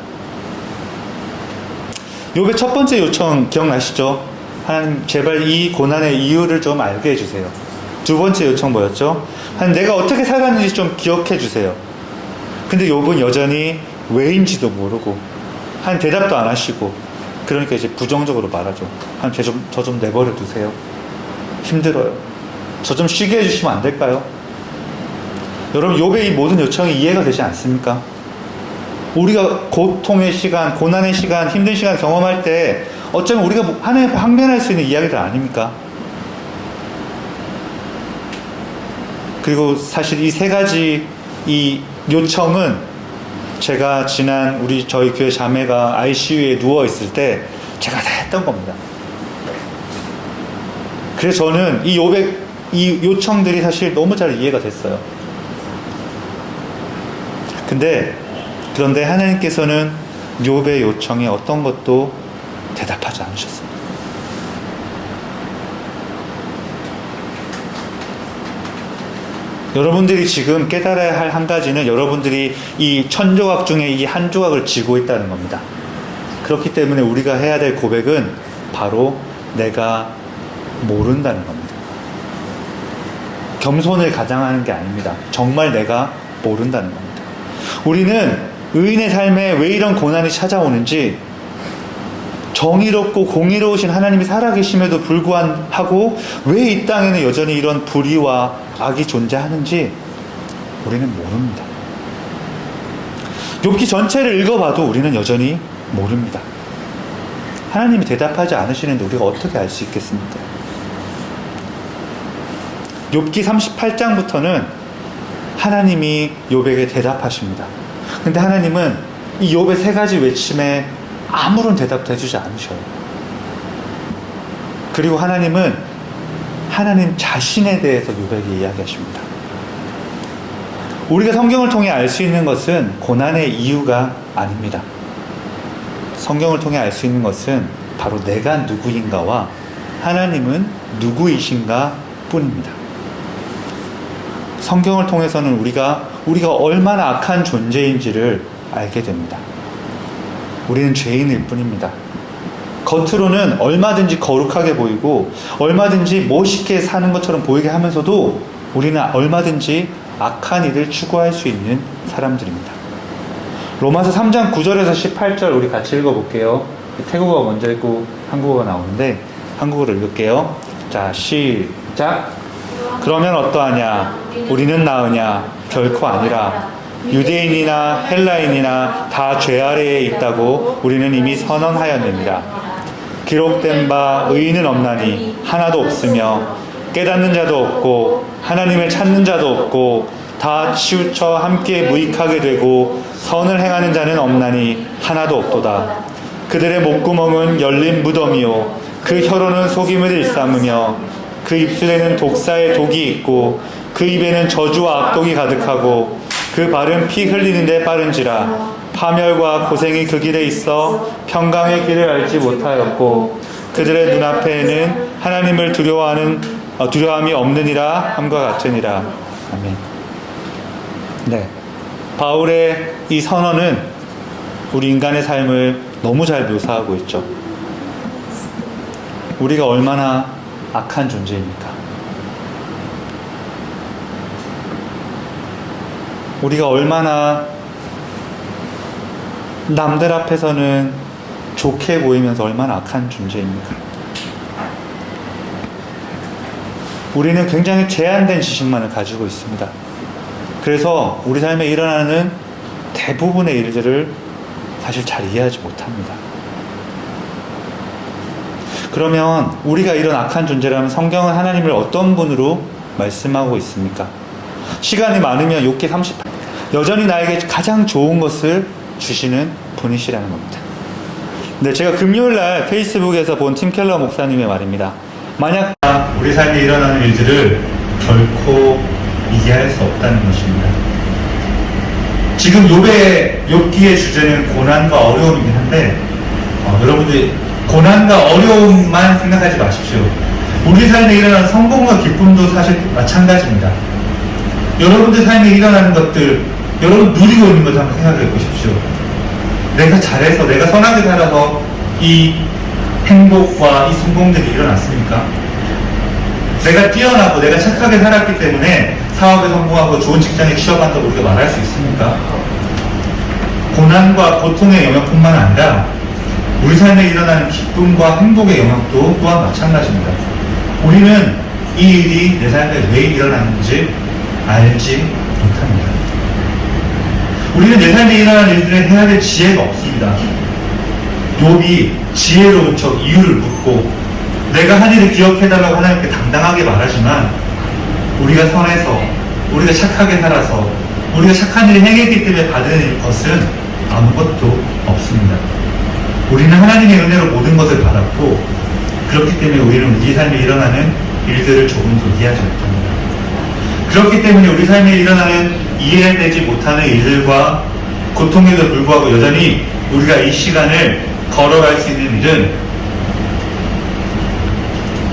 욥의 첫 번째 요청 기억나시죠? 하나님 제발 이 고난의 이유를 좀 알게 해주세요. 두 번째 요청 뭐였죠? 하나님 내가 어떻게 살았는지 좀 기억해 주세요. 근데 욥은 여전히 왜인지도 모르고 하나님 대답도 안 하시고 그러니까 이제 부정적으로 말하죠. 하나님 저 좀 내버려 두세요. 힘들어요. 저 좀 쉬게 해주시면 안 될까요? 여러분 욥의 이 모든 요청이 이해가 되지 않습니까? 우리가 고통의 시간, 고난의 시간, 힘든 시간 경험할 때 어쩌면 우리가 하나님 앞에 항변할 수 있는 이야기들 아닙니까? 그리고 사실 이 세 가지 이 요청은 제가 지난 저희 교회 자매가 ICU에 누워있을 때 제가 다 했던 겁니다. 그래서 저는 이 요청들이 사실 너무 잘 이해가 됐어요. 그런데 하나님께서는 욥의 요청에 어떤 것도 대답하지 않으셨습니다. 여러분들이 지금 깨달아야 할 한 가지는 여러분들이 이 천조각 중에 이 한 조각을 쥐고 있다는 겁니다. 그렇기 때문에 우리가 해야 될 고백은 바로 내가 모른다는 겁니다. 겸손을 가장하는 게 아닙니다. 정말 내가 모른다는 겁니다. 우리는 의인의 삶에 왜 이런 고난이 찾아오는지, 정의롭고 공의로우신 하나님이 살아계심에도 불구하고 왜 이 땅에는 여전히 이런 불의와 악이 존재하는지 우리는 모릅니다. 욥기 전체를 읽어봐도 우리는 여전히 모릅니다. 하나님이 대답하지 않으시는데 우리가 어떻게 알 수 있겠습니까? 욥기 38장부터는 하나님이 욥에게 대답하십니다. 근데 하나님은 이 욥의 세 가지 외침에 아무런 대답도 해주지 않으셔요. 그리고 하나님은 하나님 자신에 대해서 욥에게 이야기하십니다. 우리가 성경을 통해 알 수 있는 것은 고난의 이유가 아닙니다. 성경을 통해 알 수 있는 것은 바로 내가 누구인가와 하나님은 누구이신가 뿐입니다. 성경을 통해서는 우리가 얼마나 악한 존재인지를 알게 됩니다. 우리는 죄인일 뿐입니다. 겉으로는 얼마든지 거룩하게 보이고 얼마든지 멋있게 사는 것처럼 보이게 하면서도 우리는 얼마든지 악한 일을 추구할 수 있는 사람들입니다. 로마서 3장 9절에서 18절 우리 같이 읽어볼게요. 태국어가 먼저 있고 한국어가 나오는데 한국어를 읽을게요. 자, 시작. 그러면 어떠하냐? 우리는 나으냐? 결코 아니라. 유대인이나 헬라인이나 다 죄 아래에 있다고 우리는 이미 선언하였느니라. 기록된 바 의인은 없나니 하나도 없으며 깨닫는 자도 없고 하나님을 찾는 자도 없고 다 치우쳐 함께 무익하게 되고 선을 행하는 자는 없나니 하나도 없도다. 그들의 목구멍은 열린 무덤이요 그 혀로는 속임을 일삼으며 그 입술에는 독사의 독이 있고 그 입에는 저주와 악독이 가득하고 그 발은 피 흘리는 데 빠른지라. 파멸과 고생이 그 길에 있어 평강의 길을 알지 못하였고 그들의 눈앞에는 하나님을 두려움이 없느니라 함과 같으니라. 아멘. 네, 바울의 이 선언은 우리 인간의 삶을 너무 잘 묘사하고 있죠. 우리가 얼마나 악한 존재입니까? 우리가 얼마나 남들 앞에서는 좋게 보이면서 얼마나 악한 존재입니까? 우리는 굉장히 제한된 지식만을 가지고 있습니다. 그래서 우리 삶에 일어나는 대부분의 일들을 사실 잘 이해하지 못합니다. 그러면 우리가 이런 악한 존재라면 성경은 하나님을 어떤 분으로 말씀하고 있습니까? 시간이 많으면 욥기 38 여전히 나에게 가장 좋은 것을 주시는 분이시라는 겁니다. 네, 제가 금요일날 페이스북에서 본 팀 켈러 목사님의 말입니다. 만약 우리 삶에 일어나는 일들을 결코 이해할 수 없다는 것입니다. 지금 욥기의 주제는 고난과 어려움이긴 한데 여러분들 고난과 어려움만 생각하지 마십시오. 우리 삶에 일어나는 성공과 기쁨도 사실 마찬가지입니다. 여러분들 삶에 일어나는 것들, 여러분 누리고 있는 것을 한번 생각해 보십시오. 내가 잘해서, 내가 선하게 살아서 이 행복과 이 성공들이 일어났습니까? 내가 뛰어나고 내가 착하게 살았기 때문에 사업에 성공하고 좋은 직장에 취업한다고 우리가 말할 수 있습니까? 고난과 고통의 영역뿐만 아니라 우리 삶에 일어나는 기쁨과 행복의 영역도 또한 마찬가지입니다. 우리는 이 일이 내 삶에 왜 일어났는지 알지 못합니다. 우리는 내 삶에 일어나는 일들을 해야 될 지혜가 없습니다. 욥이 지혜로운 척 이유를 묻고 내가 한 일을 기억해달라고 하나님께 당당하게 말하지만 우리가 선해서, 우리가 착하게 살아서, 우리가 착한 일을 행했기 때문에 받은 것은 아무것도 없습니다. 우리는 하나님의 은혜로 모든 것을 받았고 그렇기 때문에 우리는 우리 삶에 일어나는 일들을 조금 더 이해하지 못합니다. 그렇기 때문에 우리 삶에 일어나는 이해되지 못하는 일들과 고통에도 불구하고 여전히 우리가 이 시간을 걸어갈 수 있는 일은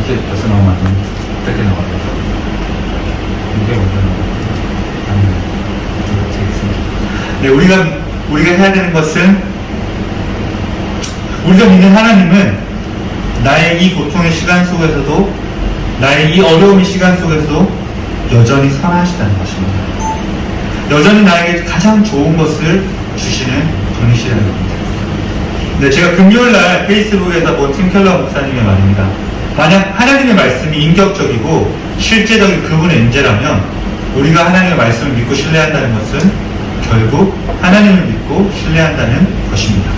이게 벌써 나오면 안 됩니다. 어떻게 나가요? 이게 먼저 나가요? 네, 우리가 해야 되는 것은 우리가 믿는 하나님은 나의 이 고통의 시간 속에서도 나의 이 어려움의 시간 속에서도 여전히 선하시다는 것입니다. 여전히 나에게 가장 좋은 것을 주시는 분이시라는 겁니다. 네, 제가 금요일날 페이스북에서 본 팀 켈러 목사님의 말입니다. 만약 하나님의 말씀이 인격적이고 실제적인 그분의 임재라면 우리가 하나님의 말씀을 믿고 신뢰한다는 것은 결국 하나님을 믿고 신뢰한다는 것입니다.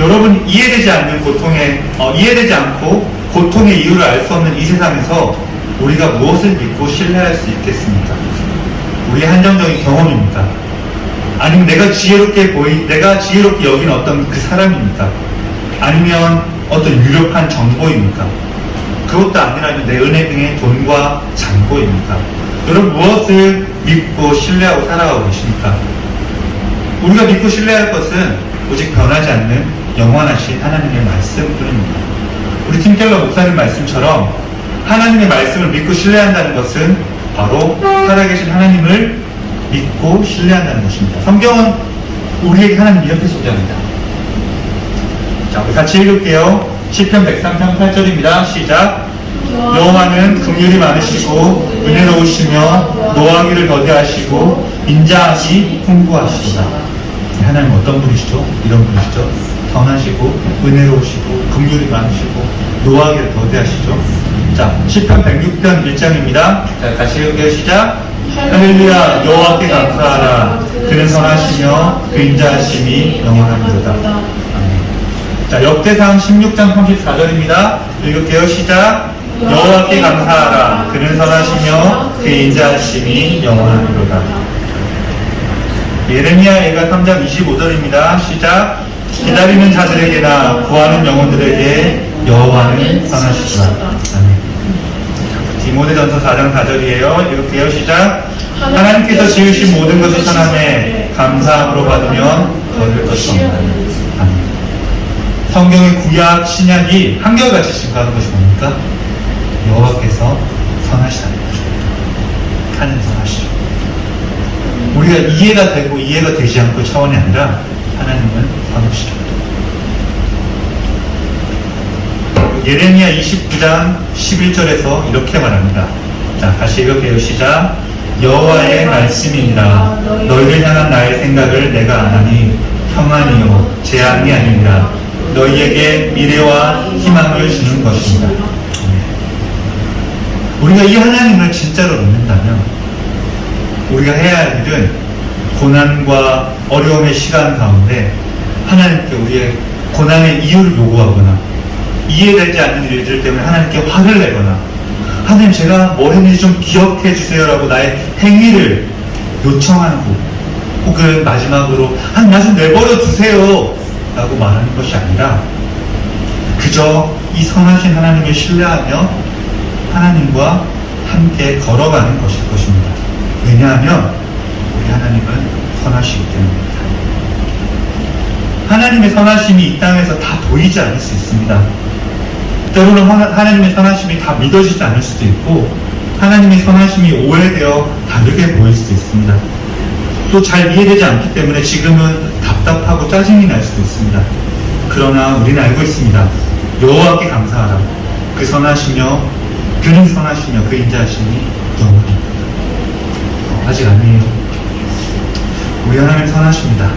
여러분, 이해되지 않고 고통의 이유를 알 수 없는 이 세상에서 우리가 무엇을 믿고 신뢰할 수 있겠습니까? 우리의 한정적인 경험입니까? 아니면 내가 지혜롭게 여긴 어떤 그 사람입니까? 아니면 어떤 유력한 정보입니까? 그것도 아니라면 내 은행의 돈과 잔고입니까? 여러분, 무엇을 믿고 신뢰하고 살아가고 계십니까? 우리가 믿고 신뢰할 것은 오직 변하지 않는 영원하신 하나님의 말씀뿐입니다. 우리 팀 켈러 목사님 말씀처럼 하나님의 말씀을 믿고 신뢰한다는 것은 바로 살아계신 하나님을 믿고 신뢰한다는 것입니다. 성경은 우리에게 하나님 이렇게 소개합니다. 자, 우리 같이 읽을게요. 시편 103편 8절입니다. 시작. 여호와는 긍휼이 많으시고 은혜로우시며 노하기를 더디하시고 인자하시 풍부하시도다. 하나님 어떤 분이시죠? 이런 분이시죠? 선하시고 은혜로우시고 긍휼이 많으시고 노하기를 더디하시죠. 자, 시편 106편 1장입니다. 자, 다시 읽을게요. 시작. 할렐루야. 여호와께 감사하라. 그는 선하시며 그 인자하심이 영원합니다. 자, 역대상 16장 34절입니다. 읽을게요. 시작. 여호와께 감사하라. 그는 선하시며 그 인자하심이 영원합니다. 예레미야 예가 3장 25절입니다. 시작. 기다리는 자들에게나 구하는 영혼들에게 여호와는 선하시다. 디모데전서 4장 4절이에요. 읽을게요. 시작. 하나님께서 지으신 모든 것이 선함에 감사함으로 받으면 거둘 것이 없나니. 성경의 구약, 신약이 한결같이 증거하는 것이 뭡니까? 여호와께서 선하시다는 거죠. 하나님 선하시죠. 우리가 이해가 되고 이해가 되지 않고 차원이 아니라 하나님은 선하시죠. 예레미야 29장 11절에서 이렇게 말합니다. 자, 다시 읽을게요. 시작. 여호와의 말씀이니라. 너희를 향한 나의 생각을 내가 아나니 평안이요 재앙이 아니니라. 너희에게 미래와 희망을 주는 것입니다. 우리가 이 하나님을 진짜로 믿는다면 우리가 해야 할 일은 고난과 어려움의 시간 가운데 하나님께 우리의 고난의 이유를 요구하거나 이해되지 않는 일들 때문에 하나님께 화를 내거나 하나님 제가 뭘 했는지 좀 기억해 주세요라고 나의 행위를 요청하고 혹은 마지막으로 하나님 나 좀 내버려 두세요 라고 말하는 것이 아니라 그저 이 선하신 하나님을 신뢰하며 하나님과 함께 걸어가는 것일 것입니다. 왜냐하면 우리 하나님은 선하시기 때문입니다. 하나님의 선하심이 이 땅에서 다 보이지 않을 수 있습니다. 때로는 하나님의 선하심이 다 믿어지지 않을 수도 있고 하나님의 선하심이 오해되어 다르게 보일 수도 있습니다. 또 잘 이해되지 않기 때문에 지금은 답답하고 짜증이 날 수도 있습니다. 그러나 우리는 알고 있습니다. 여호와께 감사하라. 그 선하시며 그는 선하시며 그 인자하심이 영원합니다. 아직 아니에요. 우리 하나님 선하십니다.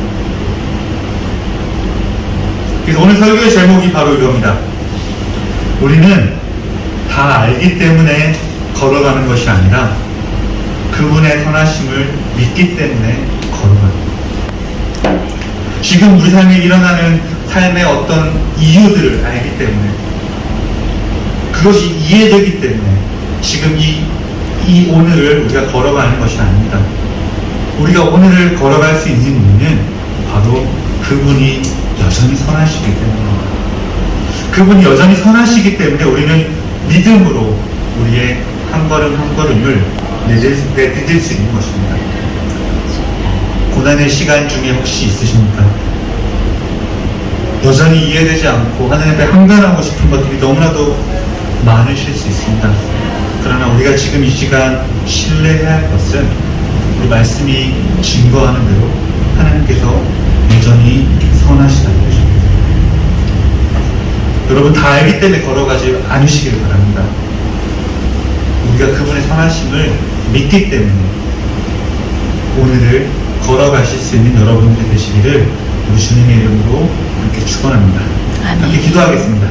그래서 오늘 설교의 제목이 바로 이겁니다. 우리는 다 알기 때문에 걸어가는 것이 아니라 그분의 선하심을 믿기 때문에 걸어갑니다. 지금 우리 삶에 일어나는 삶의 어떤 이유들을 알기 때문에 그것이 이해되기 때문에 지금 이 오늘을 우리가 걸어가는 것이 아닙니다. 우리가 오늘을 걸어갈 수 있는 이유는 바로 그분이 여전히 선하시기 때문입니다. 그분이 여전히 선하시기 때문에 우리는 믿음으로 우리의 한 걸음 한 걸음을 내딛을 수 있는 것입니다. 고난의 시간 중에 혹시 있으십니까? 여전히 이해되지 않고 하나님 앞에 항변하고 싶은 것들이 너무나도 많으실 수 있습니다. 그러나 우리가 지금 이 시간 신뢰해야 할 것은 우리 말씀이 증거하는 대로 하나님께서 여전히 선하시다는 것입니다. 여러분 다 알기 때문에 걸어가지 않으시길 바랍니다. 우리가 그분의 선하심을 믿기 때문에 오늘을 걸어가실 수 있는 여러분들이 되시기를 우리 주님의 이름으로 이렇게 축원합니다. 함께 기도하겠습니다.